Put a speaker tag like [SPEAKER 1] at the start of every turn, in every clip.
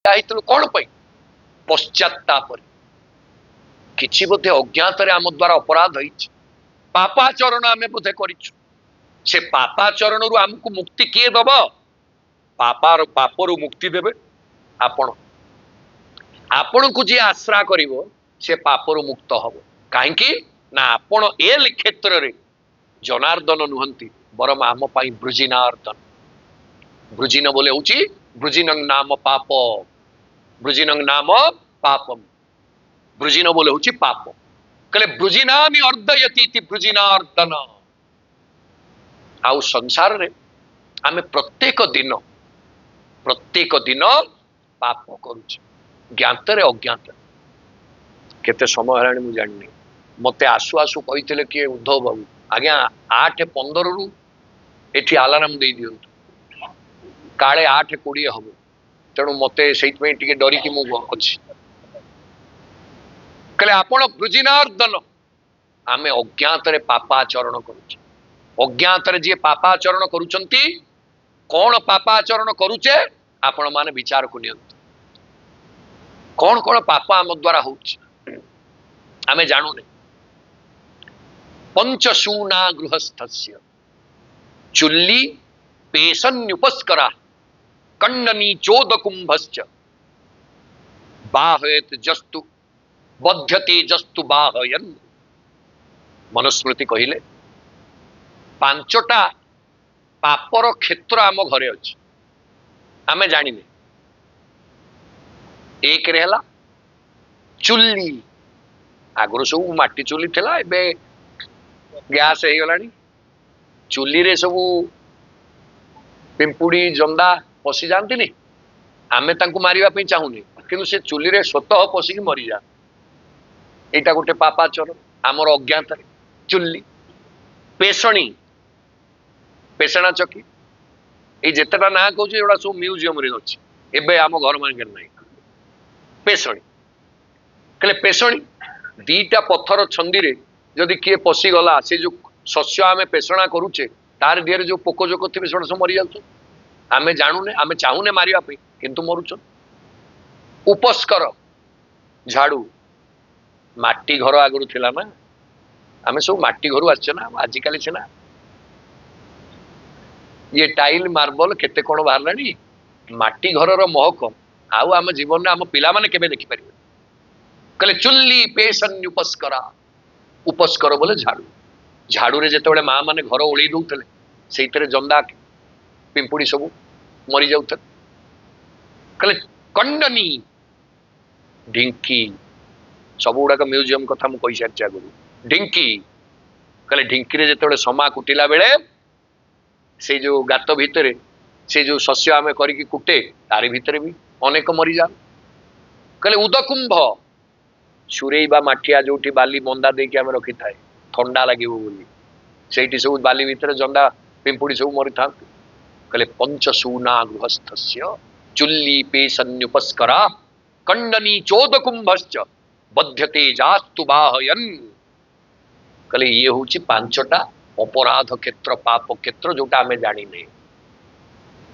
[SPEAKER 1] ହେଇଥିଲୁ କଣ ପାଇଁ? ପଶ୍ଚାତ୍ତାପରେ କିଛି ବୋଧେ ଅଜ୍ଞାତରେ ଆମ ଦ୍ୱାରା ଅପରାଧ ହେଇଛି, ପାପାଚରଣ ଆମେ ବୋଧେ କରିଛୁ। ସେ ପାପାଚରଣରୁ ଆମକୁ ମୁକ୍ତି କିଏ ଦବ? ପାପରୁ ମୁକ୍ତି ଦେବେ ଆପଣ। ଆପଣଙ୍କୁ ଯିଏ ଆଶ୍ରା କରିବ ସେ ପାପରୁ ମୁକ୍ତ ହବ। କାହିଁକି ନା ଆପଣ ଏ କ୍ଷେତ୍ରରେ ଜନାର୍ଦ୍ଦନ ନୁହନ୍ତି, ବରଂ ଆମ ପାଇଁ ବୃଜିନାର୍ଦ୍ଦନ। ବୃଜିନ ବୋଲେ ହଉଛି ବୃଜିନଂ ନାମ ପାପ, ବୃଜିନଂ ନାମ ପାପମ, ବୃଜିନ ବୋଲେ ହଉଛି ପାପ। କହିଲେ ବୃଜିନାମି ଅର୍ଦ୍ଦୟତି ବୃଜିନାର୍ଦ୍ଦନ। ଆଉ ସଂସାରରେ ଆମେ ପ୍ରତ୍ୟେକ ଦିନ ପାପ କରୁଛେ, ଜ୍ଞାତରେ ଅଜ୍ଞାତରେ। କେତେ ସମୟ ହେଲାଣି ମୁଁ ଜାଣିନି। ମତେ ଆସୁ ଆସୁ କହିଥିଲେ କିଏ ଉଦ୍ଧବ ବାବୁ, ଆଜ୍ଞା 8:15 ଏଠି ଆଲାରାମ ଦେଇ ଦିଅନ୍ତୁ, କାଳେ 8:20 ହବ। ତେଣୁ ମତେ ସେଇଥିପାଇଁ ଟିକେ ଡରିକି ମୁଁ ଅଛି। କହିଲେ ଆପଣ ବୃଜିନାର୍ଦ୍ଦନ, ଆମେ ଅଜ୍ଞାତରେ ପାପାଚରଣ କରୁଛେ। ଅଜ୍ଞାତରେ ଯିଏ ପାପାଚରଣ କରୁଛନ୍ତି, କଣ ପାପାଚରଣ କରୁଛେ ଆପଣ ମାନେ ବିଚାରକୁ ନିଅନ୍ତୁ। କଣ କଣ ପାପ ଆମ ଦ୍ୱାରା ହଉଛି ଆମେ ଜାଣୁନେ। ପଞ୍ଚଶୂନା ଗୃହସ୍ଥସ୍ୟ ଚୁଲ୍ଲି ପେଶନ୍ୟୁପସ୍କରା କଣ୍ଡନୀ ଚୋଦକୁମ୍ଭଶ୍ଚ ବାହୟତ ଜସ୍ତୁ ବଧ୍ୟତେ ଜସ୍ତୁ ବାହୟନ୍। ମନୁସ୍ମୃତି କହିଲେ 5ଟା ପାପର କ୍ଷେତ୍ର ଆମ ଘରେ ଅଛି, ଆମେ ଜାଣିନେ। 1ରେ ହେଲା ଚୁଲ୍ଲି। ଆଗରୁ ସବୁ ମାଟି ଚୁଲି ଥିଲା, ଏବେ ଗ୍ୟାସ ହେଇଗଲାଣି। ଚୁଲିରେ ସବୁ ପିମ୍ପୁଡି ଜନ୍ଦା ପଶି ଯାଆନ୍ତିନି, ଆମେ ତାଙ୍କୁ ମାରିବା ପାଇଁ ଚାହୁଁନି, କିନ୍ତୁ ସେ ଚୁଲିରେ ସ୍ୱତଃ ପଶିକି ମରିଯାଆନ୍ତି। ଏଇଟା ଗୋଟେ ପାପାଚରଣ ଆମର ଅଜ୍ଞାତରେ। ଚୁଲ୍ଲି, ପେଷଣୀ, ପେଷଣା ଚକି, ଏଇ ଯେତେଟା ନାଁ କହୁଛି ଏଗୁଡା ସବୁ ମ୍ୟୁଜିୟମରେ ଅଛି, ଏବେ ଆମ ଘର ମାନଙ୍କରେ ନାହିଁ। ପେଷଣୀ, କହିଲେ ପେଷଣୀ 2ଟା ପଥର ଛନ୍ଦିରେ ଯଦି କିଏ ପଶିଗଲା, ସେ ଯୋଉ ଶସ୍ୟ ଆମେ ପେଷଣା କରୁଛେ ତାର ଦେହରେ ଯୋଉ ପୋକ ଜୋକ ଥିବେ ସେଗୁଡ଼ା ସବୁ ମରିଯାଉଛନ୍ତି। ଆମେ ଜାଣୁନେ, ଆମେ ଚାହୁଁନେ ମାରିବା ପାଇଁ, କିନ୍ତୁ ମରୁଛନ୍ତି। ଉପସ୍କର, ଝାଡୁ, ମାଟି ଘର ଆଗରୁ ଥିଲା ନା, ଆମେ ସବୁ ମାଟି ଘରୁ ଆସିଛେ ନା। ଆଜିକାଲି ସିନା ଇଏ ଟାଇଲ ମାର୍ବଲ କେତେ କଣ ବାହାରିଲାଣି, ମାଟି ଘରର ମହକ ଆଉ ଆମ ଜୀବନରେ ଆମ ପିଲାମାନେ କେବେ ଦେଖିପାରିବେ। କହିଲେ ଚୁଲ୍ଲି ପେଶନ୍ୟୁପସ୍କରା, ଉପସ୍କର ବୋଲେ ଝାଡୁ। ଝାଡୁରେ ଯେତେବେଳେ ମା ମାନେ ଘର ଓଳେଇ ଦଉଥିଲେ, ସେଇଥିରେ ଜନ୍ଦା ପିମ୍ପୁଡି ସବୁ ମରି ଯାଉଥିଲେ। କହିଲେ କଣ୍ଡନୀ, ଢିଙ୍କି, ସବୁ ଗୁଡାକ ମ୍ୟୁଜିୟମ କଥା ମୁଁ କହିସାରିଛି ଆଗରୁ। ଢିଙ୍କି, କହିଲେ ଢିଙ୍କିରେ ଯେତେବେଳେ ସମା କୁଟିଲା ବେଳେ ସେଇ ଯୋଉ ଗାତ ଭିତରେ ସେ ଯୋଉ ଶସ୍ୟ ଆମେ କରିକି କୁଟେ, ତାରି ଭିତରେ ବି ଅନେକ ମରିଯାଉ। କହିଲେ ଉଦକୁମ୍ଭ, ସୁରେଇ ବା ମାଠିଆ ଯୋଉଠି ବାଲି ମନ୍ଦା ଦେଇକି ଆମେ ରଖିଥାଏ ଥଣ୍ଡା ଲାଗିବ ବୋଲି, ସେଇଠି ସବୁ ବାଲି ଭିତରେ ଜନ୍ଦା ପିମ୍ପୁଡି ସବୁ ମରିଥାନ୍ତି। କହିଲେ ପଞ୍ଚଶୂନା ଗୃହସ୍ଥସ୍ୟ ଚୁଲ୍ଲି ପେଶନ୍ୟୁପସ୍କରା କଣ୍ଡନୀ ଚୋଦକୁମ୍ଭଶ୍ଚ ବଧ୍ୟତେ ଜାସ୍ତୁ ବାହୟନ୍। କହିଲେ ଇଏ ହଉଛି 5ଟା ଅପରାଧ କ୍ଷେତ୍ର, ପାପ କ୍ଷେତ୍ର, ଯୋଉଟା ଆମେ ଜାଣିନେ।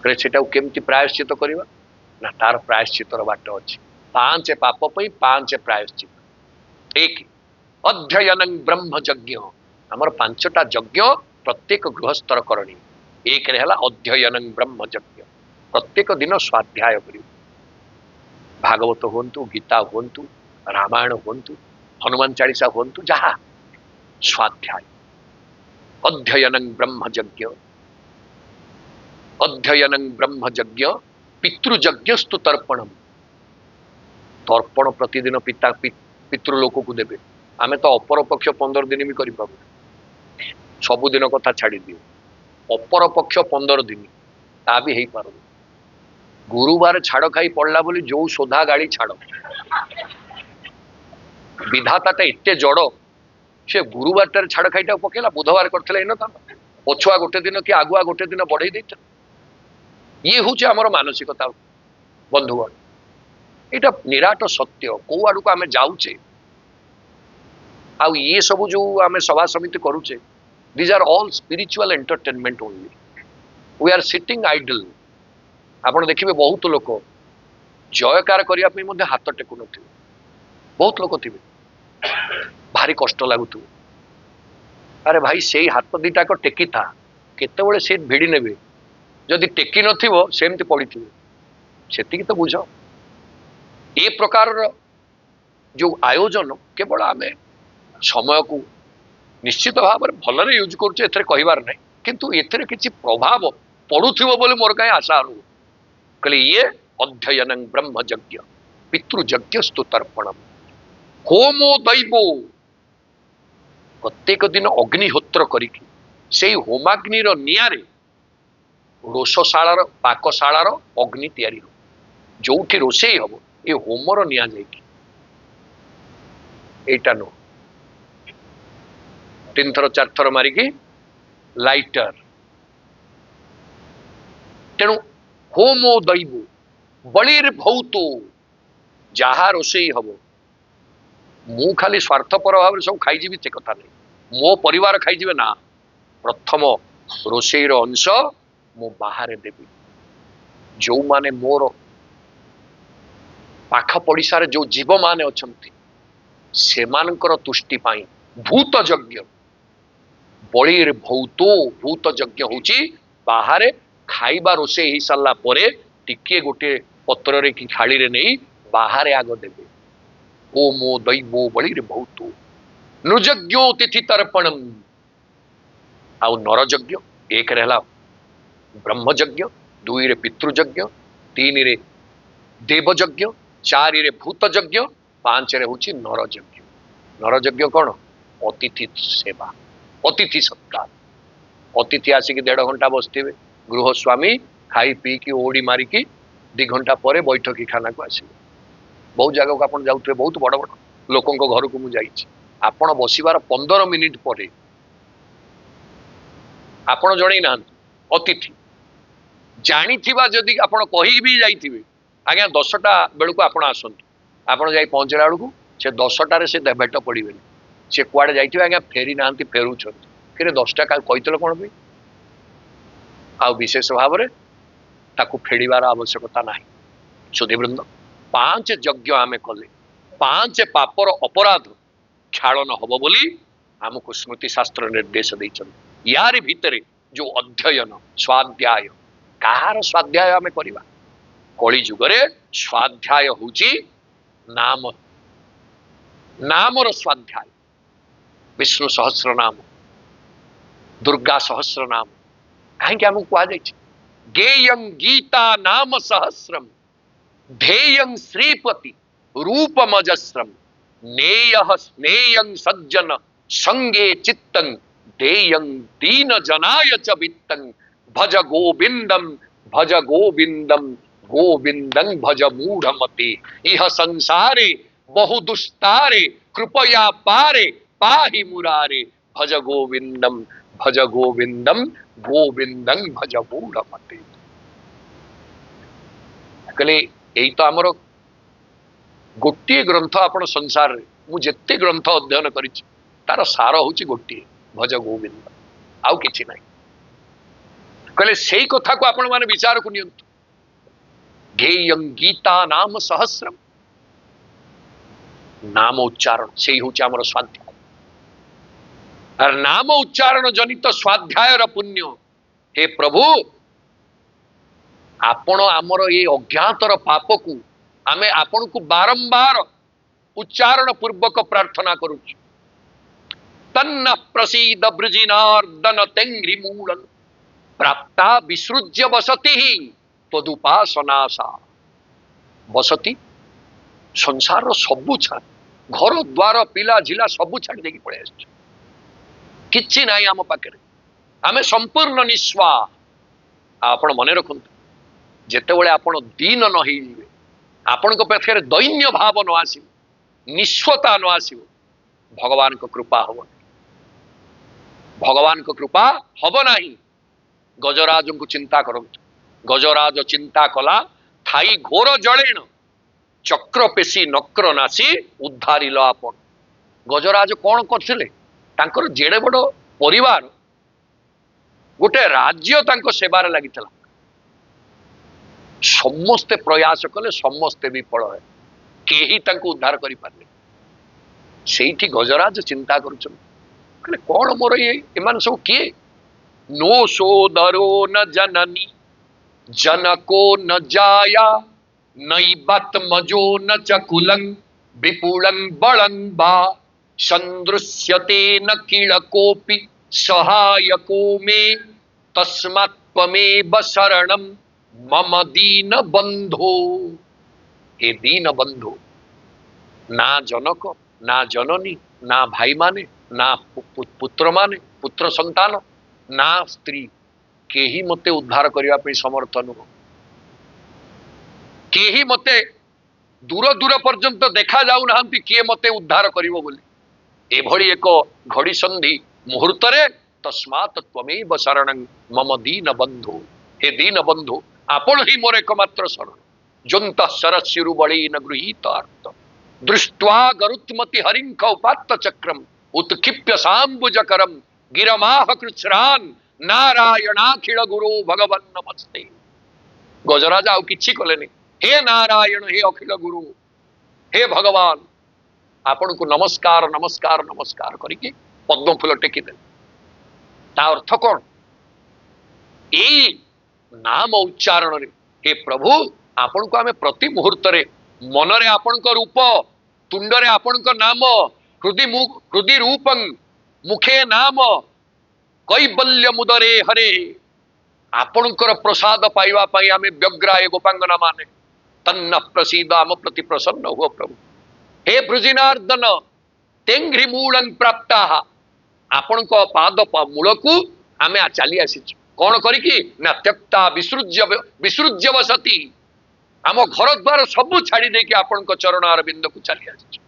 [SPEAKER 1] କହିଲେ ସେଟାକୁ କେମିତି ପ୍ରାୟଶ୍ଚିତ କରିବା ନା, ତାର ପ୍ରାୟଶ୍ଚିତର ବାଟ ଅଛି। 5 ପାପ ପାଇଁ 5 ପ୍ରାୟଶ୍ଚିତ। 1 ଅଧ୍ୟୟନଂ ବ୍ରହ୍ମ ଯଜ୍ଞ, ଆମର 5ଟା ଯଜ୍ଞ ପ୍ରତ୍ୟେକ ଗୃହସ୍ଥର କରଣୀ। 1ରେ ହେଲା ଅଧ୍ୟୟନଂ ବ୍ରହ୍ମ ଯଜ୍ଞ, ପ୍ରତ୍ୟେକ ଦିନ ସ୍ୱାଧ୍ୟାୟ କରିବ। ଭାଗବତ ହୁଅନ୍ତୁ, ଗୀତା ହୁଅନ୍ତୁ, ରାମାୟଣ ହୁଅନ୍ତୁ, ହନୁମାନ ଚାଳିଶା ହୁଅନ୍ତୁ, ଯାହା ସ୍ୱାଧ୍ୟାୟ। ଅଧ୍ୟୟନଂ ବ୍ରହ୍ମ ଯଜ୍ଞ, ଅଧ୍ୟୟନଂ ବ୍ରହ୍ମ ଯଜ୍ଞ ପିତୃଯଜ୍ଞସ୍ତୁ ତର୍ପଣମ। ତର୍ପଣ ପ୍ରତିଦିନ ପିତୃଲୋକକୁ ଦେବେ। ଆମେ ତ ଅପର ପକ୍ଷ 15 ଦିନ ବି କରିପାରୁ, ସବୁଦିନ କଥା ଛାଡିଦିଅ, ଅପର ପକ୍ଷ 15 ଦିନ ତା ବି ହେଇପାରୁନି। ଗୁରୁବାର ଛାଡ ଖାଇ ପଡିଲା ବୋଲି ଯୋଉ ସୋଧା ଗାଳି ଛାଡ। ବିଧାତାଟା ଏତେ ଜଡ, ସେ ଗୁରୁବାରଟାରେ ଛାଡ ଖାଇଟାକୁ ପକେଇଲା, ବୁଧବାର କରିଥିଲେ ହେଇନଥାନ୍ତା? ପଛୁଆ ଗୋଟେ ଦିନ କି ଆଗୁଆ ଗୋଟେ ଦିନ ବଢେଇ ଦେଇଥିଲା। ଇଏ ହଉଛି ଆମର ମାନସିକତା ବନ୍ଧୁଗଣ। ଏଇଟା ନିରାଟ ସତ୍ୟ। କୋଉ ଆଡକୁ ଆମେ ଯାଉଛେ, ଆଉ ଇଏ ସବୁ ଯୋଉ ଆମେ ସଭା ସମିତି କରୁଛେ, these are all spiritual entertainment only. We are sitting idle. ଆପଣ ଦେଖିବେ ବହୁତ ଲୋକ ଜୟକାର କରିବା ପାଇଁ ମଧ୍ୟ ହାତ ଟେକୁ ନଥିବେ। ବହୁତ ଲୋକ ଥିବେ ଭାରି କଷ୍ଟ ଲାଗୁଥିବ, ଆରେ ଭାଇ ସେଇ ହାତ ଦିଟାକ ଟେକିଥା, କେତେବେଳେ ସେ ଭିଡ଼ି ନେବେ, ଯଦି ଟେକି ନଥିବ ସେମିତି ପଡ଼ିଥିବେ, ସେତିକି ତ ବୁଝ। ଏ ପ୍ରକାରର ଯୋଉ ଆୟୋଜନ କେବଳ ଆମେ ସମୟକୁ ନିଶ୍ଚିତ ଭାବରେ ଭଲରେ ୟୁଜ୍ କରୁଛେ, ଏଥିରେ କହିବାର ନାହିଁ, କିନ୍ତୁ ଏଥିରେ କିଛି ପ୍ରଭାବ ପଡୁଥିବ ବୋଲି ମୋର କାହିଁ ଆଶା ଅନୁଭବ। କହିଲେ ଇଏ ଅଧ୍ୟୟନ ବ୍ରହ୍ମଯଜ୍ଞ ପିତୃଯଜ୍ଞ ସ୍ତୁତର୍ପଣମ ହୋମୋ ଦୈବ, ପ୍ରତ୍ୟେକ ଦିନ ଅଗ୍ନିହୋତ୍ର କରିକି ସେଇ ହୋମାଗ୍ନିର ନିଆଁରେ ରୋଷଶାଳାର ପାକଶାଳାର ଅଗ୍ନି ତିଆରି ହବ, ଯୋଉଠି ରୋଷେଇ ହବ ଏ ହୋମର ନିଆଁ ଯାଇକି, ଏଇଟା ନୁହଁ 3 ଥର 4 ଥର ମାରିକି ଲାଇଟର। ତେଣୁ ହୋମୋ ଦୈବ ବଳିର ଭୌତ, ଯାହା ରୋଷେଇ ହବ ମୁଁ ଖାଲି ସ୍ୱାର୍ଥପର ଭାବରେ ସବୁ ଖାଇଯିବି ସେ କଥା ନାହିଁ, ମୋ ପରିବାର ଖାଇଯିବେ ନା, ପ୍ରଥମ ରୋଷେଇର ଅଂଶ ମୁଁ ବାହାରେ ଦେବି। ଯୋଉମାନେ ମୋର ପାଖ ପଡ଼ିଶାରେ ଯୋଉ ଜୀବମାନେ ଅଛନ୍ତି ସେମାନଙ୍କର ତୁଷ୍ଟି ପାଇଁ ଭୂତ ଯଜ୍ଞ, ବଳିର ଭୌତ, ଭୂତ ଯଜ୍ଞ ହଉଛି ବାହାରେ ଖାଇବା ରୋଷେଇ ହେଇ ସାରିଲା ପରେ ଟିକିଏ ଗୋଟିଏ ପତ୍ରରେ କି ଥାଳିରେ ନେଇ ବାହାରେ ଆଗ ଦେବେ। ଓମୋ ଦୈବୋ ବଳିର ଭୌତ ନୃଯଜ୍ଞୋ ତିଥି ତର୍ପଣମ, ଆଉ ନରଯଜ୍ଞ, 1ରେ ହେଲା ବ୍ରହ୍ମଯଜ୍ଞ, 2ରେ ପିତୃଯଜ୍ଞ, 3ରେ ଦେବଯଜ୍ଞ, 4ରେ ଭୂତ ଯଜ୍ଞ, 5ରେ ହଉଛି ନରଯଜ୍ଞ। ନରଯଜ୍ଞ କଣ? ଅତିଥି ସେବା, ଅତିଥି ସତ୍କାର। ଅତିଥି ଆସିକି 1.5 ଘଣ୍ଟା ବସିଥିବେ, ଗୃହସ୍ୱାମୀ ଖାଇ ପିଇକି ଓଡ଼ି ମାରିକି 2 ଘଣ୍ଟା ପରେ ବୈଠକୀ ଖାନାକୁ ଆସିବେ। ବହୁତ ଜାଗାକୁ ଆପଣ ଯାଉଥିବେ, ବହୁତ ବଡ଼ ବଡ଼ ଲୋକଙ୍କ ଘରକୁ ମୁଁ ଯାଇଛି, ଆପଣ ବସିବାର 15 ମିନିଟ୍ ପରେ ଆପଣ ଜଣେଇ ନାହାନ୍ତି ଅତିଥି, ଜାଣିଥିବା ଯଦି ଆପଣ କହିକି ବି ଯାଇଥିବେ ଆଜ୍ଞା 10ଟା ବେଳକୁ ଆପଣ ଆସନ୍ତୁ, ଆପଣ ଯାଇ ପହଞ୍ଚିଲା ବେଳକୁ ସେ 10ଟାରେ ସେ ଭେଟ ପଡ଼ିବେନି, ସେ କୁଆଡ଼େ ଯାଇଥିବେ ଆଜ୍ଞା ଫେରି ନାହାନ୍ତି, ଫେରୁଛନ୍ତି, କିନ୍ତୁ 10ଟା କହିଥିଲେ କଣ ପାଇଁ? ଆଉ ବିଶେଷ ଭାବରେ ତାକୁ ଫେରିବାର ଆବଶ୍ୟକତା ନାହିଁ। ସୁଧୀବୃନ୍ଦ, 5 ଯଜ୍ଞ ଆମେ କଲେ 5 ପାପର ଅପରାଧ କ୍ଷାଳନ ହବ ବୋଲି ଆମକୁ ସ୍ମୃତି ଶାସ୍ତ୍ର ନିର୍ଦ୍ଦେଶ ଦେଇଛନ୍ତି। ୟାରି ଭିତରେ ଯୋଉ ଅଧ୍ୟୟନ ସ୍ୱାଧ୍ୟାୟ, କାହାର ସ୍ୱାଧ୍ୟାୟ ଆମେ କରିବା? କଳି ଯୁଗରେ ସ୍ୱାଧ୍ୟାୟ ହଉଛି ନାମ, ନାମର ସ୍ୱାଧ୍ୟାୟ। ବିଷ୍ଣୁ ସହସ୍ର ନାମ, ଦୁର୍ଗା ସହସ୍ର ନାମ, କାହିଁକି ଆମକୁ କୁହାଯାଇଛି ଗେୟଂ ଗୀତା ନାମ ସହସ୍ରମ ध्येयं श्रीपति रूपमजस्रम नेयः स्नेयं सज्जन संगे चित्तं देयं दीन जनाय च वित्तं भज गोविंदं गोविंदं भज मूढ़मते इह संसारे बहु दुस्तारे कृपया पारे पाहि मुरारे भज गोविंदं गोविंदं भज मूढ़मते। कहले यही तो आमर गोटे ग्रंथ, आपण संसार मु जेते ग्रंथ अध्ययन करिछि तार सार होछि गोटे, भज गोविंद, आउ किछि नाही। कहले सेई कथा को आपण माने विचार को नियंतु। गेयं गीता नाम सहस्रम, नाम उच्चारण सेई होछि आमर स्वाध्याय, और नाम उच्चारण जनित स्वाध्यायर पुण्य हे प्रभु आपण आमर ये अज्ञातर पाप को आमे आपण को बारंबार उच्चारण पूर्वक प्रार्थना करूछु। तन्न प्रसीद ब्रजिनार्दन तेंग्रि मूलन प्राप्ता विसृज्य बसति ही तदुपासनासा। बसति संसार सबु छाड़, घर द्वार पिला झिला सबु छाड़ी देकी पळे आछी, किछि नाही आम पाखरे, आमे संपूर्ण निस्वा। आपण मने रखंतु जेतेबेले आपण दीन न होइबे, आपणको पाखरे दैन्य भाव न आसीब, निस्वता न आसीब, भगवान को कृपा हब, भगवान को कृपा हब नाही। गजराज को चिंता करंतु, गजराज चिंता कला थाई घोर जळेण चक्र पेशी नक्र नासी उद्धारिल आपण। गजराज कौन करथिले? तांकर जेडे बड़ परिवार, गोटे राज्य तांको सेवार लागितला, ସମସ୍ତେ ପ୍ରୟାସ କଲେ ସମସ୍ତେ ବିଫଳ ହେଲେ, କେହି ତାଙ୍କୁ ଉଦ୍ଧାର କରିପାରିଲେ। ସେଇଠି ଗଜରାଜ ଚିନ୍ତା କରୁଛନ୍ତି, କହିଲେ କଣ ମୋର ଏମାନେ ସବୁ କିଏ? नो सोदरो न जननी जनको न जाया नैबत्मजो न चकुलं विपुलं बलं वा सन्दृश्यते न किलकोऽपि सहायको मे तस्मात्त्वमेव शरणं मम दीन बंधो। हे दीन बंधु, ना जनक ना जननी ना भाई माने ना पुत्र माने पुत्र संतान ना स्त्री, केही मते उद्धार करने पे समर्थ नुह। केही मते दूर दूर पर्यंत देखा जाऊ नाहंती किए मते उद्धार करिवो बोली। एभली एक घड़ी संधि मुहूर्त रे तस्मात् त्वमेव शरणं मम दीन बंधु। हे दीन बंधु, आपण ही मोर एकमात्र शरण। जंत सरस्युरु बलेन गृहीतार्थ दृष्ट्वा गरुत्मति हरिंख उपात्त चक्रम उत्क्षिप्य साम्बुजकरम गिरमाह कृच्छ्रान नारायणाखिल गुरु भगवन नमस्ते। गजराज आउ किछि कलेनि, हे नारायण हे अखिल गुरु हे भगवान आपण को नमस्कार नमस्कार नमस्कार करिके पद्म फूल टेकी दे। ता अर्थ कौन? एई नाम उच्चारण रे हे प्रभु आपण को आमे प्रति मुहूर्त रे मन रे आपण को रूप, तुंड रे आपण को नाम, हृदय रूपं मुखे नाम कैबल्य मुदरे हरे। आपणकर प्रसाद पाइबा पाई आमे व्यग्राय गोपांगना माने तन्न प्रसीद आम प्रति प्रसन्न हुआ प्रभु। हे भृजिनार्दन तेंघ्रि मूलं प्राप्ता, आपण को पाद मूल को आमे चली आसी कौन करिकी ना त्यक्ता विसृज्य वसती, आम घर द्वार सब छाड़ी देके आपण को चरण अरविंद को चली आसी।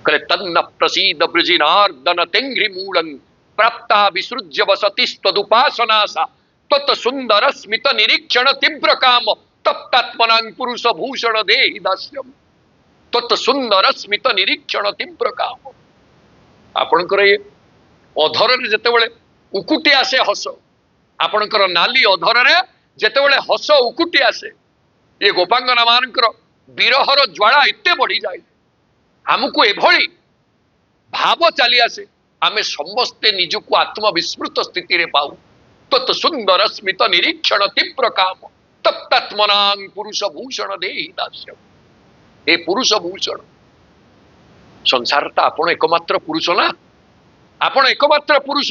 [SPEAKER 1] कले तन्न प्रसीद भृजिनार्दन तेंघ्रि मूलं प्राप्ता विसृज्य वसतिस्तदुपासनासा तत् सुंदर स्मित निरीक्षण तीव्र काम तप्तात्मनां पुरुष भूषण देहि दास्यम। तत् सुंदर स्मित निरीक्षण तीव्र काम। आपणकर ये अधर रे जेतेबेले उकुटी आसे हस, आपणकर नाली अधर रे जेतेबेले हस उकुटी आसे, ये गोपांगना मानकर विरहर ज्वाला एते बढ़ी जाए, हमको एभली भाव चली आसे, आमे समस्ते निजको आत्मविस्मृत स्थिति रे पाऊ। तत् सुंदर स्मित निरीक्षण तीव्र काम तप्तात्मनां पुरुष भूषण देहि दास्यम। हे पुरुष भूषण, संसार ता आपण एकमात्र पुरुष ना, आपण एकमात्र पुरुष।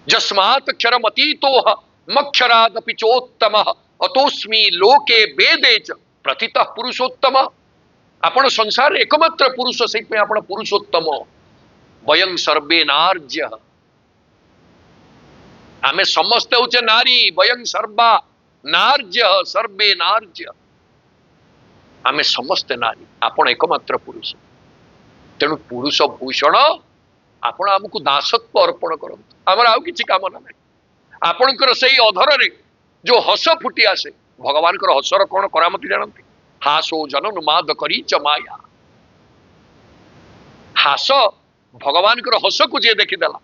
[SPEAKER 1] जस्मात् क्षरमतीतोह मक्षरादपि चोत्तमः अतोस्मि लोके वेदे च प्रतितः पुरुषोत्तम। आपण संसार एकमात्र पुरुष, से आपण पुरुषोत्तम। वयं सर्वे नार्य, आमे समस्त होचे नारी। वयं सर्वा नार्य सर्वे नार्य, आमे समस्त नारी, आपण एकमात्र पुरुष। तेणु पुरुष भूषण आपण आमको दासत्व अर्पण करंतु, आमर आउ किछि कामना नाही। आपणकर सेई अधर रे जो हस फुटी आसे, भगवान कर हसर कोन करामती जानंती? हासो जनन माद करी च माया। हास भगवान कर हस को जे देखि देला,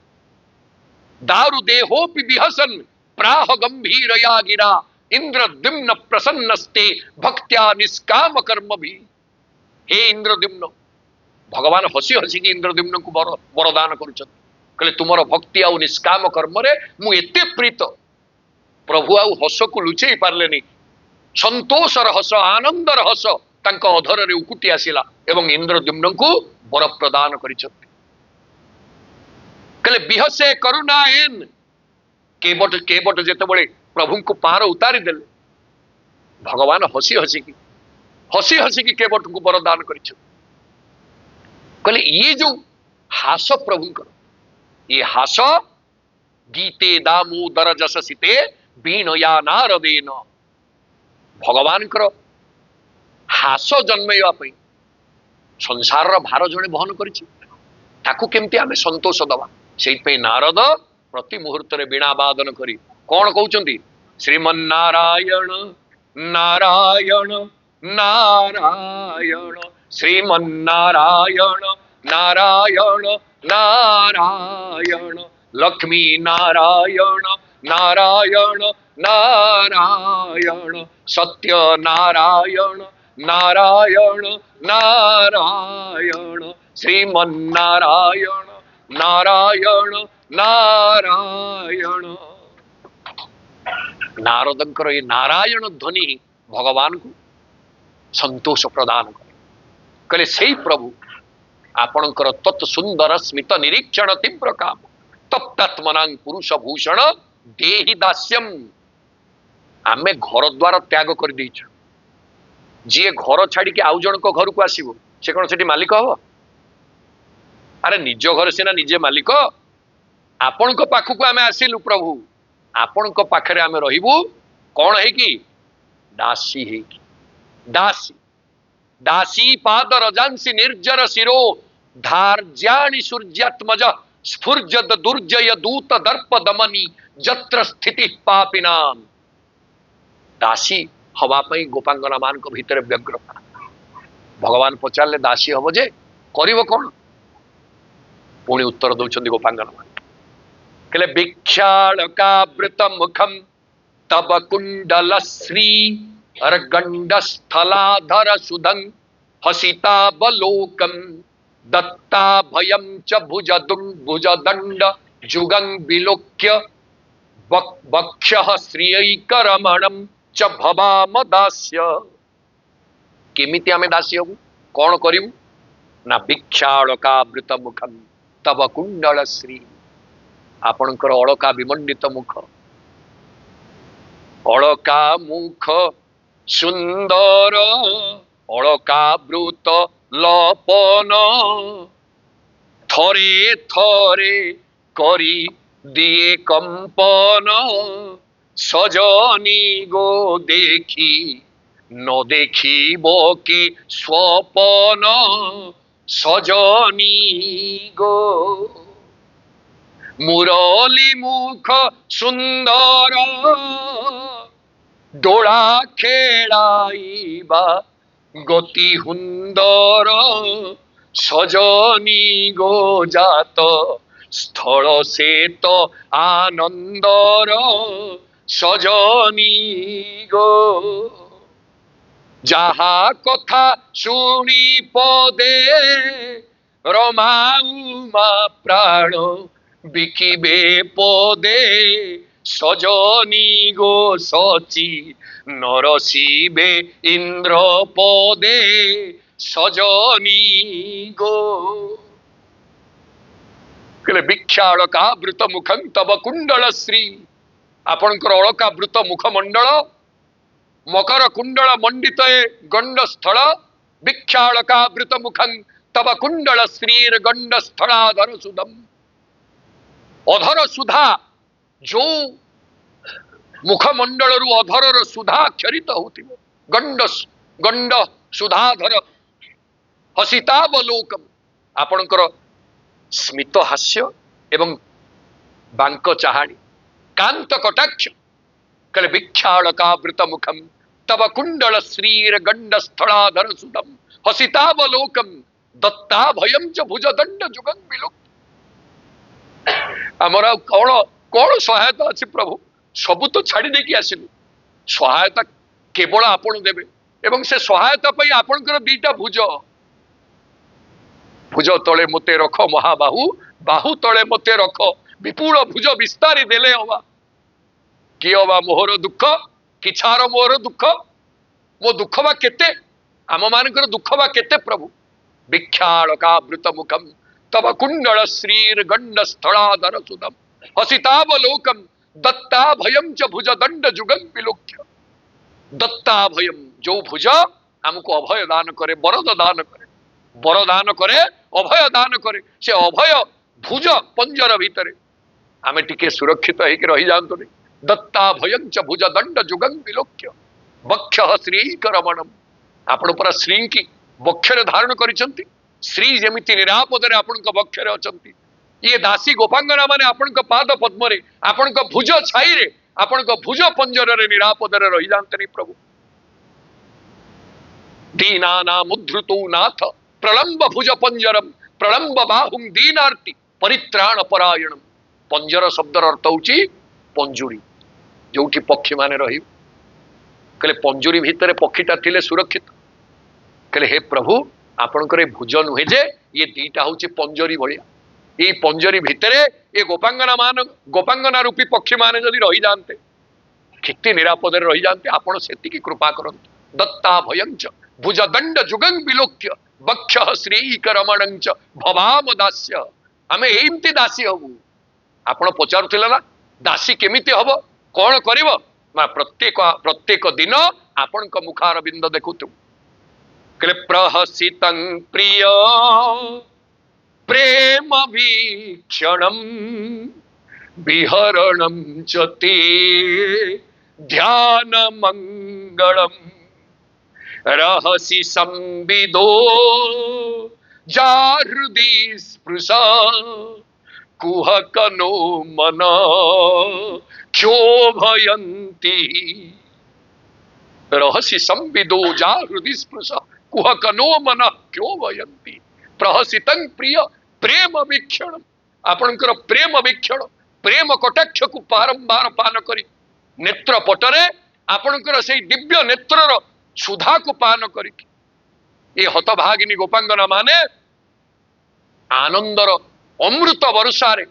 [SPEAKER 1] दारु देहोपि विहसन प्राह गंभीरया गिरा इंद्रद्युम्न प्रसन्नस्ते भक्त्या निष्काम कर्म भी। हे इंद्रद्युम्न, भगवान हसी हसी की इंद्रद्युम्न को वरदान करुछन, कहले तुमर भक्ति आउ निष्काम कर्म रे मु एते प्रीत। प्रभु आउ हस को लुचेई पारलेनी, संतोषर हस आनंदर हस तांका अधर रे उकुटी आसिला एवं इंद्रद्युम्न को वर प्रदान करिछन। कहले बिहसे करुणाएन, केवट जेतेबेले प्रभु को पार उतारी देले, भगवान हसी हसी की केवट को वरदान करिछन। कहले ये जो हास प्रभुंकर, ये हास गीते दामोदर जससिते बीणया नारदेन। भगवान कर हास जन्मैवा पई संसार भार जणे बहन करिछि, ताकू केमती आमे संतोष दबा। सेई पे नारद प्रति मुहूर्त रे बीणा वादन करी कौन कहउचंदी? श्रीमन्नारायण नारायण नारायण श्रीमन्नारायण नारायण नारायण लक्ष्मी नारायण नारायण नारायण सत्य नारायण नारायण नारायण श्रीमन्नारायण नारायण नारायण। नारदंकर ये नारायण ध्वनि भगवान को संतोष प्रदान करे। कहले से प्रभु आपणकर तत् सुंदर स्मित निरीक्षण तीव्र काम तप्तात्मनां पुरुष भूषण देहि दास्यम। आमे घर द्वार त्याग कर देइछु, जी घर छाड़ी के आउ जन को घर को आसीबो से कोन सेठी मालिक हो? अरे निज घर सिना निजे मालिक। आपण को पाखु को आमे आसिलु प्रभु, आपण को पाखरे आमे रहिबु कोन है कि दासी है कि दासी दासी पाद रजांसी निर्जर शिरो धार्याणि सूर्यात्मज स्फुर्जद दुर्जय दूत दर्प दमनी जत्र स्थिति पापिनाम। दासी हवा पई गोपांगना मान को भीतर व्यग्रता। भगवान पचारले दासी हबो जे करिवो कोन? पुणी उत्तर दउछन्ति गोपांगना मान कहले भिक्षाळकावृत मुखम तब कुंडल श्री अर्गंड स्थलाधर सुधं हसितावलोकं दत्ता भयं च भुजदंड जुगं विलोक्य वक्ष्यः श्रियैकरमणं च भवाम दास्य। केमिति आमे दासी हबु कोन करिवु ना भिक्षाळकावृत मुखम तब कुंडल श्री आपणकर अलका विमंडित मुख अलका मुख सुंदर अलकावृत लपन थरे थरे करी दिए कंपन सजनी गो देखी न देखिब कि स्वपन सजनी गो मुरली मुख सुंदर डोळा खेळाइबा गति हुंदर सजनी गो जात स्थल से तो आनंदर सजनी गो जाहा कथा शुणी पदे रमाउमा प्राण बिकिबे पदे सजनी गो सची नरसिबे इंद्र पदे सजनी गो कहले भिक्षाळकावृत मुखं तब कुंडल श्री आपणकर अलकावृत मुखमंडल मकर कुंडल मंडित गंड स्थल भिक्षाळकावृत मुखं तब कुंडल श्रीर गंड स्थलाधर सुधम अधर सुधा जो मुखमंडल अधर सुधा क्षरित होतिबो गंड गंड सुधाधर हसितावलोकम आपणकर स्मित हास्य एवं बांक चाहाणी कांत कटाक्ष कले भिक्षाळकावृत मुखम तब कुंडल श्रीर गंड स्थलाधर सुधम हसितावलोकम दत्ता भयं च भुजदंड जुगं विलोक। आमर कौन कौन सहायता अच्छी प्रभु सबु तो छाड़ी देकी आसिलु सहायता केवल आपण देबे एवं से सहायता पई आपणकर दीटा भुज भुज तले मते रख महाबाहु बाहु तले मते रख विपुल भुज विस्तारी देले हवा कि हवा मोहर दुख कि छार मोहर दुख मो दुख बा केते आम मानकर दुख बा केते प्रभु भिक्षाळकावृत मुखम तब कुंडल श्रीर गंड स्थलाधर सुधम हसितावलोकम दत्ता भयं च भुजदंड जुगं विलोक्य। दत्ता भयं जो भुज हमको अभय दान करे वरद दान करे वरदान करे अभय दान करे से अभय भुज पंजर भितरे आमे टिके सुरक्षित होइके रही जांतो नहीं। दत्ता भयं च भुजदंड जुगं विलोक्य वक्षः श्रीकरमणम आपण पर श्री की वक्षरे धारण करिसंती श्री जेमिति निरापदरे आपणक वक्षरे अछंती ये दासी गोपांगना माने आपणक पाद पद्मरे आपणक भुज छाईरे आपणक भुज पंजरे निरापदरे रही जांतनी प्रभु। दीनानाम उद्धृतो नाथ प्रलंब भुज पंजरम प्रलंब बाहुं दीनार्ति परित्राण परायणम। पंजर शब्दर अर्थ होची पंजुरी जो पक्षी माने रही कहले पंजुरी भितर पक्षीटा थिले सुरक्षित कहले हे प्रभु आपणकर भुज नुहे जे ये दीटा हूँ पंजरी भाया ये पंजरी भितर ये गोपांगना रूपी पक्षी माने जदि रही जाते केते निरापद रही जाते आपण सेतिकी कृपा करंतु दत्ता भयंच भुज दंड जुगंग विलोक्य बक्ष श्रीकरमणंच भवाम दास्य आमे एमती दासी हबु आपण पचारुथिला ना दासी केमिति हबो कोन करिवो प्रत्येक दिन आपण को मुखार बिंद देखुतु कहले प्रहसितं प्रिय प्रेम वीक्षणं विहरणं च ते ध्यान मंगलम रहसि संविदो जाहृदि स्पृशा कुहकनो मन क्षोभयन्ति रहसि संविदो जाहृदि स्पृशा कुहकनो मन क्षोभयन्ति प्रहसितं प्रिय प्रेम वीक्षण आपणकर प्रेम वीक्षण प्रेम कटाक्ष को बारंबार पान करी नेत्र पटरे आपणकर से दिव्य नेत्रर सुधा को पान करी ये हतभागिनी गोपांगना माने आनंदर अमृत वर्षारे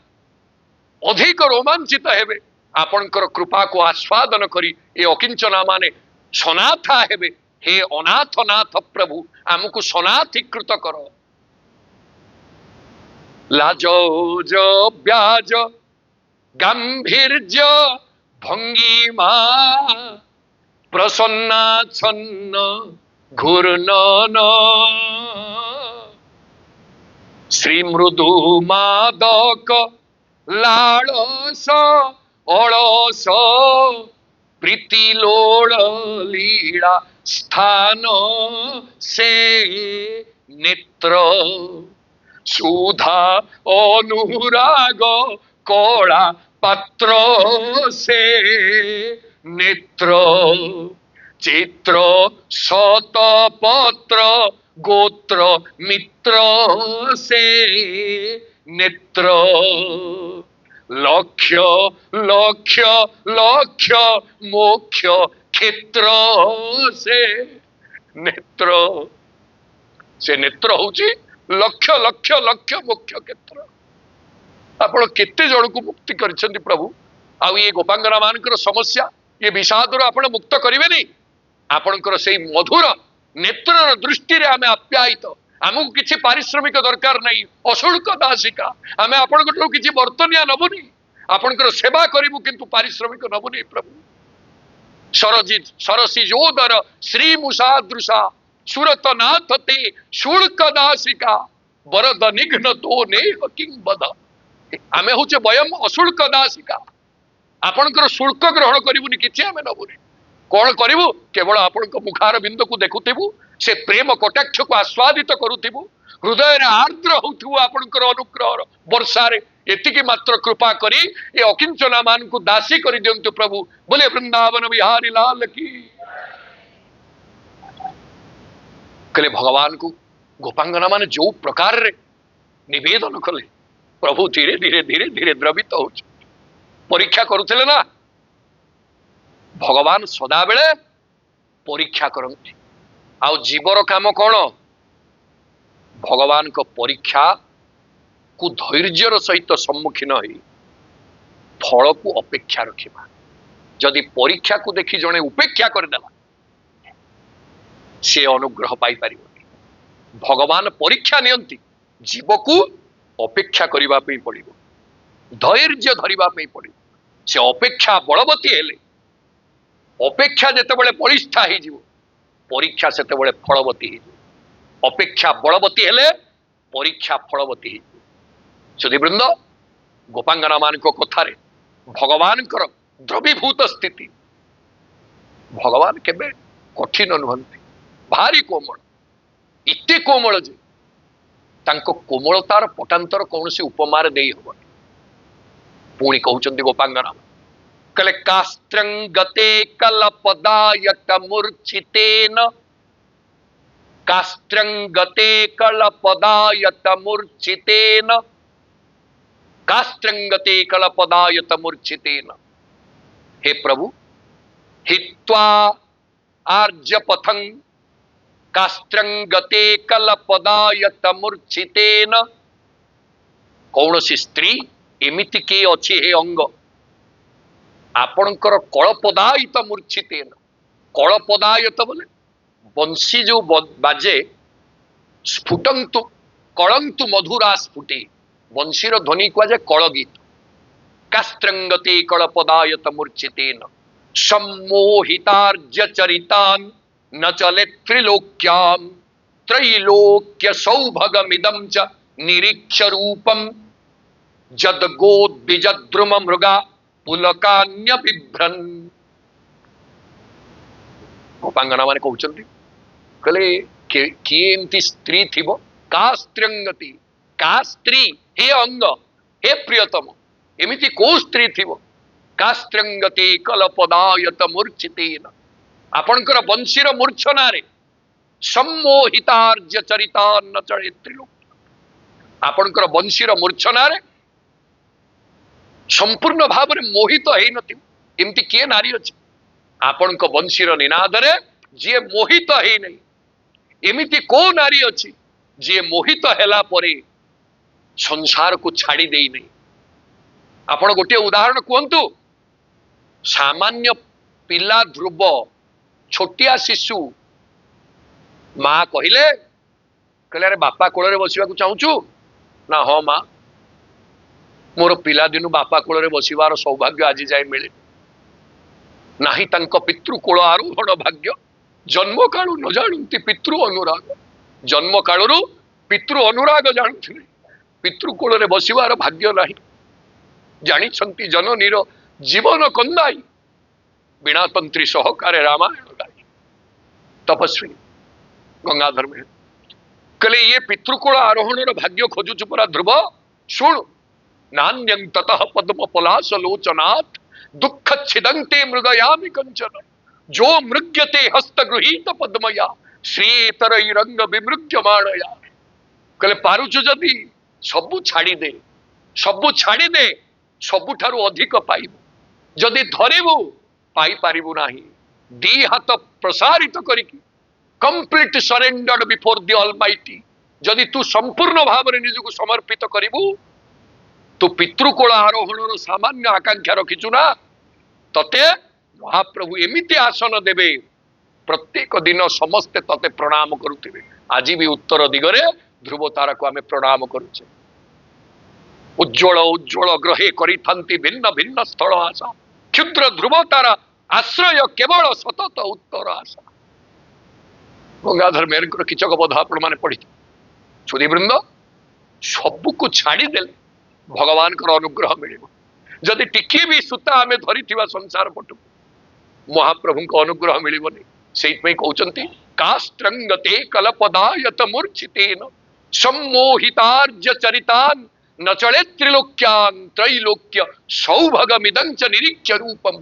[SPEAKER 1] अधिक रोमांचित हेबे आपणकर कृपा को आस्वादन करी ये अकिंचना माने सनाथा हेबे हे अनाथ नाथ प्रभु आमको सनाथीकृत करो लाजो जो ब्याज गांभीर्य भंगिमा प्रसन्ना छन्न घूर्णन श्री मृदु मादक लालस अलस प्रीति लोल लीला स्थान से नेत्र सुधा अनुराग कला पात्र से नेत्र चित्र शत पत्र गोत्र मित्र से नेत्र लक्ष्य लक्ष्य लक्ष्य मोक्ष क्षेत्र से नेत्र होची लक्ष्य लक्ष्य लक्ष्य मोक्ष क्षेत्र आपण केते जन को मुक्ति करिसेंती प्रभु आउ ये गोपांगना मानकर समस्या ये विषाद आपण मुक्त करिवे नहीं आपणकर से मधुर नेत्र दृष्टि रे आमे आप्यायित आमको किसी पारिश्रमिक दरकार नहीं अशुल्क दासिका आमे आपण किसी बर्तनिया नबुनी आपणकर सेवा करिबु किंतु पारिश्रमिक नबुनी प्रभु सरसी जोदर श्री मुसादृशा सुरत नाथ ते शुल्क दासिका वरद निघ्न तो नेह किंबद आमे होचे वयम अशुल्क दासिका आपणकर शुल्क ग्रहण करिबुनी किछि आमे नबुनी कौन करिबु केवल आपणक मुखार बिंदु को देखुथिबु से प्रेम कटाक्ष को आस्वादित करुथिबु हृदय रे आर्द्र होथिबु आपणकर अनुग्रह वर्षा रे एतिकी मात्र कृपा करी ये अकिंचना मान को दासी करि दियंतु प्रभु बोले वृंदावन बिहारी लाल की कले भगवान को गोपांगना माने जो प्रकार रे निवेदन कले प्रभु धीरे धीरे धीरे धीरे द्रवित हो परीक्षा करुथिले ना भगवान सदा बेले परीक्षा करती आउ जीवर काम कौन भगवान को परीक्षा को धैर्यर सहित सम्मुखीन हो फल को अपेक्षा रखा जदि परीक्षा को देखी जड़े उपेक्षा करदेला से अनुग्रह पाई पार भगवान परीक्षा नियंती जीव को अपेक्षा करने पड़ो धैर्य धरने पड़ो से अपेक्षा बलवती हेले अपेक्षा जिते बलिष्ठा हो परीक्षा से फलवती हो अपेक्षा बलवती हेले परीक्षा फलवती हो सुधीवृंद गोपांगना मान कथार भगवान द्रवीभूत स्थिति भगवान केबे कठिन नुहंती भारी कोमल इते कोमल जे तांको कोमलतार पटांतर कौन से उपमार दे हबनी पुणी कहउचंती गोपांगना कले कास्त्रंगते कलपदायत मूर्छितेन कास्त्रंगते कलपदायत मूर्छितेन कास्त्रंगते कलपदायत मूर्छितेन हे प्रभु हित्वा आर्यपथं कास्त्रंगते कलपदायत मूर्छितेन कौनसी स्त्री एमिति के अछि हे अंग आपणकर कलपदायित मूर्छितेन कलपदायत बोले बंशी जो बाजे स्फुटंतु कलंतु मधुरा स्फुटे बंशीर ध्वनि कुआजे कल गीत कास्त्रंगते कलपदायत मूर्छितेन सम्मोहितार्य चरितान न चले त्रिलोक्याम त्रैलोक्य सौभगमिदं च निरीक्ष रूपम जदगोद्विजद्रुम मृगा पुलकान्य बिभ्रन गोपांगना माने कहउचंती कहले किए एमती स्त्री थिबो का स्त्रिंगति का स्त्री हे अंग हे प्रियतम एमिति को स्त्री थिबो का स्त्रिंगति कलपदायत मूर्छितेन आपणकर बंशीर मूर्छना रे सम्मोहितार्य चरितान न चले त्रिलोक आपणकर बंशीर मूर्छना रे संपूर्ण भाव में मोहित है नथि एमती किए नारी अछि आपण को बंशीर निनाद रे जे मोहित है नहीं एमिति को नारी अछि जे मोहित हैला परे संसार को छाड़ी देई नहीं आपण गोटे उदाहरण कहंतु सामान्य पिला ध्रुव छोटिया शिशु माँ कहले कहले अरे बापा कोଳରେ बसिବାକୁ चाहूचु ना हो माँ मोर पिला दिनु बापा कोଳରେ बसिबार सौभाग्य आज जाए मिले नाही तांको पितृ कोळ आरोहण भाग्य जन्म काळु न जाणुंती पितृ अनुराग जन्म काळुरु पितृ अनुराग जाणुथिले पितृ कोଳରେ बसिबार भाग्य नाही जानिछंती जननीर जीवन कंदाई बिना तंत्री सहकारे रामायण गाई तपस्वी गंगाधर में कहले ये पितृकोळ आरोहण भाग्य खोजुछु परा ध्रुव शुण नान्यं ततः पद्म पलाश लोचनात् दुःख छिदंते मृगयामि कंचन जो मृग्यते हस्त गृहीत पद्मया श्रीतरई रंग विमृग्यमाणया कहले पारुछु जदि सबु छाड़ी दे सबुठारु अधिक पाइबु जदि धरिबु पाई पारिबु नाही दी हाथ प्रसारित करिकी complete surrendered before the almighty जदि तू संपूर्ण भाव में निजको समर्पित करिबु तू पितृकोळ आरोहण सामान्य आकांक्षा रखिचु ना तते महाप्रभु एमिति आसन देवे प्रत्येक दिन समस्ते तते प्रणाम करुथिबे आज भी उत्तर दिगरे ध्रुव तारा को आमे प्रणाम करुचे उज्ज्वल उज्ज्वल ग्रहे करिथांती भिन्न भिन्न स्थल आशा क्षुद्र ध्रुव तारा आश्रय केवल सतत उत्तर आशा गंगाधर मेहर किचक बोध आपण माने पढ़ी छुरीवृंद सबू को छाड़ी देले भगवान को अनुग्रह मिले जदि टिके भी सूता आमे धरी संसार पटु महाप्रभु को अनुग्रह मिलबनी से कहते कास्त्रंगते कलपदायत मूर्छितेन सम्मोहितार्य चरितान न चले त्रिलोक्यान त्रैलोक्य सौभगमिदं च निरीक्ष्य रूपम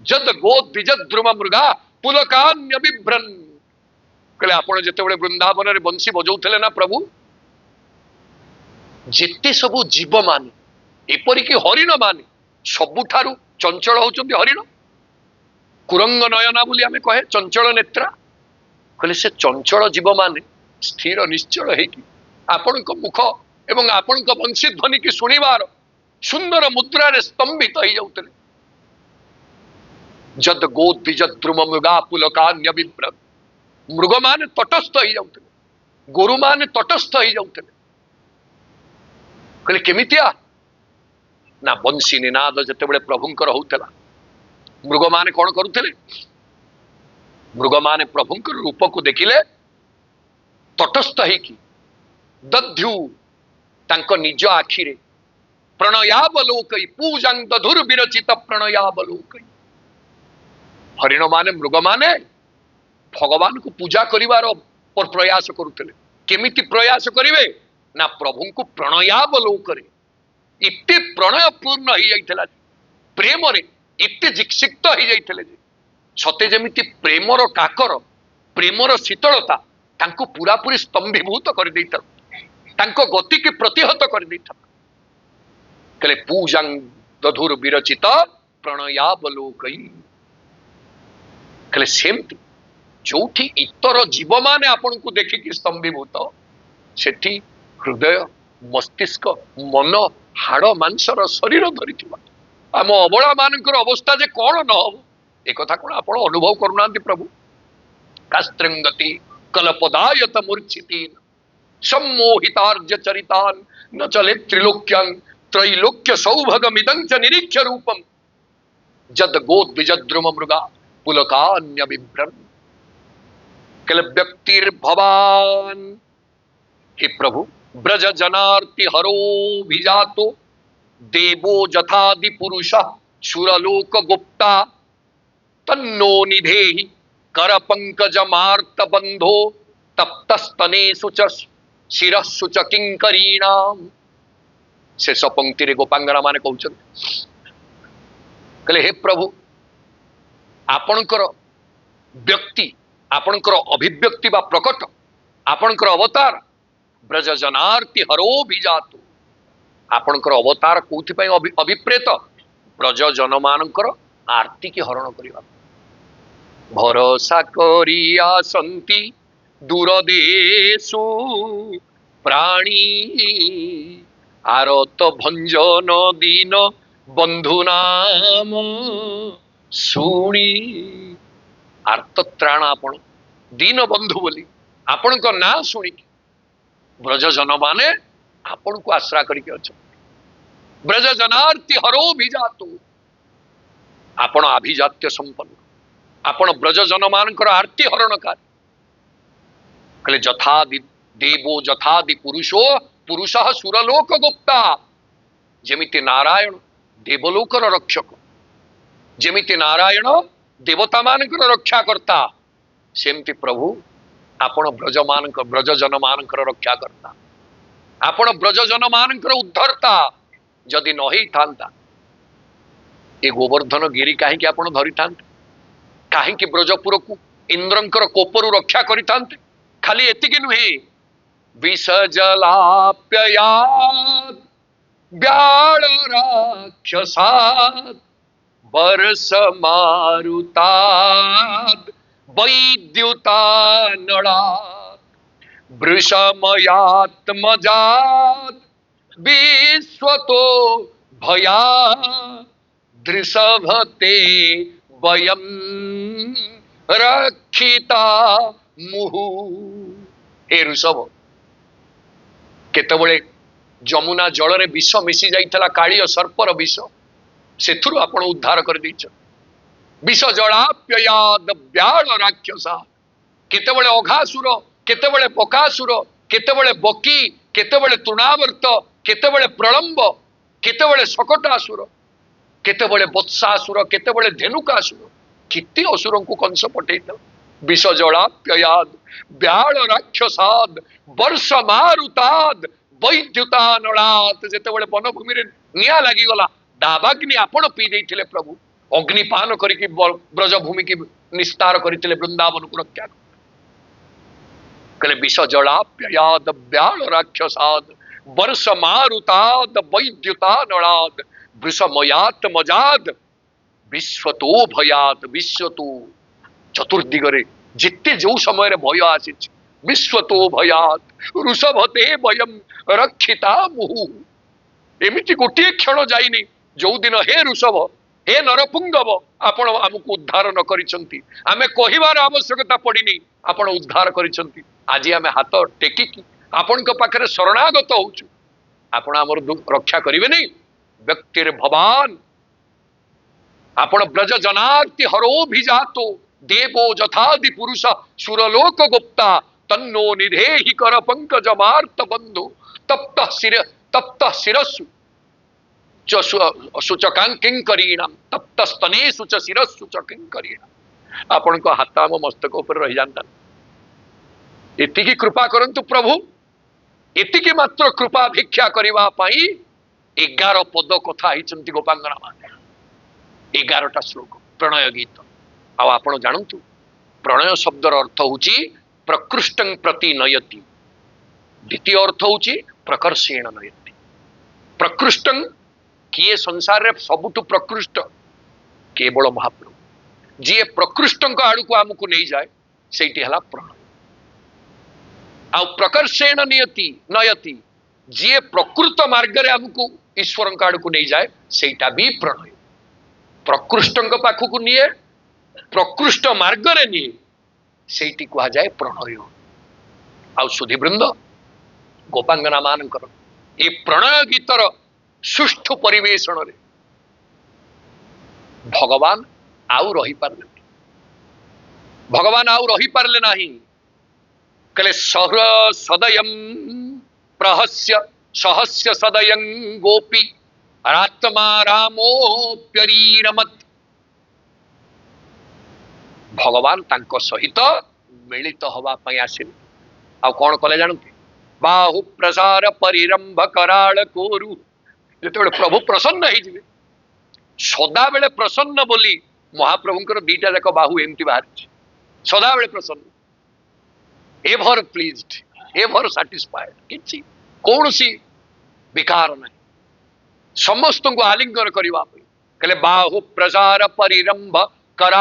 [SPEAKER 1] जद गोद्विजद्रुम मृगा पुलकान्य बिभ्रन कहले आपण जेतेबेले वृंदावन रे बंशी बजाउथले ना प्रभु जेते सबु जीव माने एपरिक हरिण माने सबुठारु चंचल होचंती हरिण कुरंग नयना बोली आमे कहे चंचल नेत्रा कहले से चंचल जीव माने स्थिर निश्चल हेकी आपण को मुख एवं आपण को वंशी ध्वनि की सुनिबार सुंदर मुद्रा रे स्तंभित हो जाउतले जद गोद्विजद्रुम मृगा पुलकान्य बिभ्रन मृग माने तटस्थ हो जाउतले गोरु माने तटस्थ हो जाउतले कहले केमितिया ना बंशी निनाद जतेबेले प्रभुंकर होउतला मृग माने कौन करुଥିଲେ मृग माने प्रभुंकर रूप को देखिले तटस्थ हेकी दध्यु तांको निज आखिरे प्रणयावलोकई पूजां दधुर विरचित प्रणयावलोकई हरिण माने मृग माने भगवान को पूजा करिवार प्रयास करुଥିଲେ केमिति प्रयास करिवे ना प्रभु को प्रणयावलोकरे इते प्रणय पूर्ण हो जाइथिला प्रेम रे इते जिक्षिप्त हो जाइथिले सते जेमिति प्रेमर काकर प्रेमर शीतलता तांको पूरा पूरी स्तंभीभूत कर देइता तांको गति के प्रतिहत कर देइता कहले पूजां दधुर विरचित प्रणयावलोकई कहले सेमती जोठी इतर जीव माने आपन को देखिकी स्तंभीभूत सेठी हृदय मस्तिष्क मन हाड़ मांसर शरीर धरी आम अबला मानकर अवस्था जे कौन न हो एक कथा कौन आप अनुभव करूना प्रभु कास्त्रंगति कलपदायत मूर्छितीन सम्मोहितार्य चरितान न चले त्रिलोक्यां त्रैलोक्य सौभगमिदं च निरीक्ष्य रूपम जद गोद विजद्रुम मृगा पुलकान्य बिभ्रन कल व्यक्तिर्भवान हे प्रभु ब्रज जनार्ति हरो भिजातो देवो जथादि पुरुष सुरलोक गुप्ता तन्नो निधेहि कर पंकज मार्त बंधो तप्तस्तनेषु च शिरस्सु च किंकरीणाम शेष पंक्ति रे गोपांगना माने कहउछन कहले हे प्रभु आपणकर व्यक्ति आपणकर अभिव्यक्ति बा प्रकट आपणकर अवतार ब्रज जनार्ति हरो भिजातो आपणकर अवतार कोथि पय अभिप्रेत ब्रज जन मानकर आरती की हरण करिवा भरोसा करिया सन्ति दूरदेशु प्राणी आरत भंजन दीन बंधु नाम शुणी आर्तत्राण आपण दीन बंधु बोली आपण को ना शुणी ब्रज जन माने आपण को आश्रा करके अच्छा ब्रज जनार्ति हरो भिजातो आपण अभिजात्य संपन्न आपण ब्रज जन मानकर आरती हरणकार कहले जथादि देवो जथादि पुरुषो पुरुषः सुरलोक गुप्ता जेमिति नारायण देवलोकर रक्षक जेमिति नारायण देवता मानकर रक्षा करता सेमति प्रभु आपण ब्रज जन मानकर रक्षा करता आपण ब्रज जन मानकर उद्धरता जदि न ही थांता ए गोवर्धन गिरी कहीं आपण धरी थांते कहीं ब्रजपुर को इंद्रंकर कोपरु रक्षा करि थांते खाली एतिकी नुहे विष जलाप्ययाद व्याल राक्षसाद वर्ष मारुताद वैद्युतानलाद वृषमयात्मजाद विश्वतो भया दृषभते वयम रक्षिता मुहु हे ऋषभ केतबळे जमुना जल रे विष मिसी जाइथला कालिय सर्पर विष सेथुरु आपण उद्धार कर दैछ विष जलाप्ययाद व्याल राक्षसा केतबळे अघासुर केतबळे बकासुर केतबळे बकी केतबळे तृणावर्त केतबळे प्रलंब केतबळे शकटासुर केतबळे वत्सासुर केतबळे धेनुकासुर किती असुर को कंस पठेइथला विष जलाप्ययाद व्याल राक्षसाद वर्ष मारुताद वैद्युतानलात जेतेबळे वनभूमि रे निया लागि गला दाबाग्नि आपण पी देइथिले प्रभु अग्निपान करिकि ब्रजभूमि की निस्तार करिथिले वृंदावन को रक्षा कले विष जलाप्ययाद व्याल राक्षसाद वर्ष मारुताद वैद्युतानलाद वृषमयात मजाद विश्वतो भयात विश्वतो चतुर्दिगरे जिते जो समय भय आसी विश्वतो भयात ऋषभते वयम रक्षिता मुहु एमिति गोटे क्षण जाइनी जो दिन हे ऋषभ हे नरपुंगव आपण आमको उद्धार न करिसंती आमे कहिबार आवश्यकता पड़िनी आपण उद्धार करिसंती आज आमे हाथ टेकिकी आपण को पाखरे शरणागत होउछु आपण हमर रक्षा करिवे नहीं व्यक्तिर भवान आपण ब्रज जनार्ति हरो भिजातो देवो जथादि पुरुष सुरलोक गुप्ता तन्नो निधेहि कर पंकज मार्त बंधु तप्त शिरस्सु सुचकांकिंकरीणाम तप्त स्तनेषु च शिरस्सु च किंकरीणाम आपण को हाथ आम मस्तक ऊपर रही जाता एतिकी कृपा करंतु प्रभु एतिकी मात्र कृपा भिक्षा करिवा पाई 11 पद कथा हिचंती गोपांगना माने 11टा श्लोक प्रणय गीत आपण जानतु प्रणय शब्दर अर्थ होची प्रकृष्टं प्रति नयति द्वितीय अर्थ होची प्रकर्षेण नयति प्रकृष्टं किए संसार रे सबुठु प्रकृष्ट केवल महाप्रभु जी प्रकृष्ट आड़ को आमको नहीं जाए से प्रणय आ प्रकर्षेण नियति नयति जी प्रकृत मार्ग रे आमको ईश्वर आड़ को नहीं जाए सेटा भी प्रणय प्रकृष्ट पाखक निये प्रकृष्ट मार्ग रे निये सेठी कहा जाए प्रणय आ सुधीवृंद गोपांगना मानकर ए प्रणय गीतर सुष्ठु परिवेषण रे भगवान आउ रही पारले भगवान आउ रही पारले नाही कले सहर सदयम प्रहस्य सहस्य सदयं गोपी आत्मा रामोप्यरीरमत भगवान तांको सहित मिलित हवा पई आसिले आ कोन कले जानते बाहु प्रसार परिरंभ कराल कोरु जेते प्रभु प्रसन्न हो जिवे सदा बेले प्रसन्न बोली महाप्रभुंकर दीटा जाक बाहु एमती बाहर सदा बेले प्रसन्न एभर प्लीज्ड एभर सैटिस्फाइड किछि कोनसी विकार नहीं समस्त को आलिंगन करने बाहु प्रसार परिरंभ करा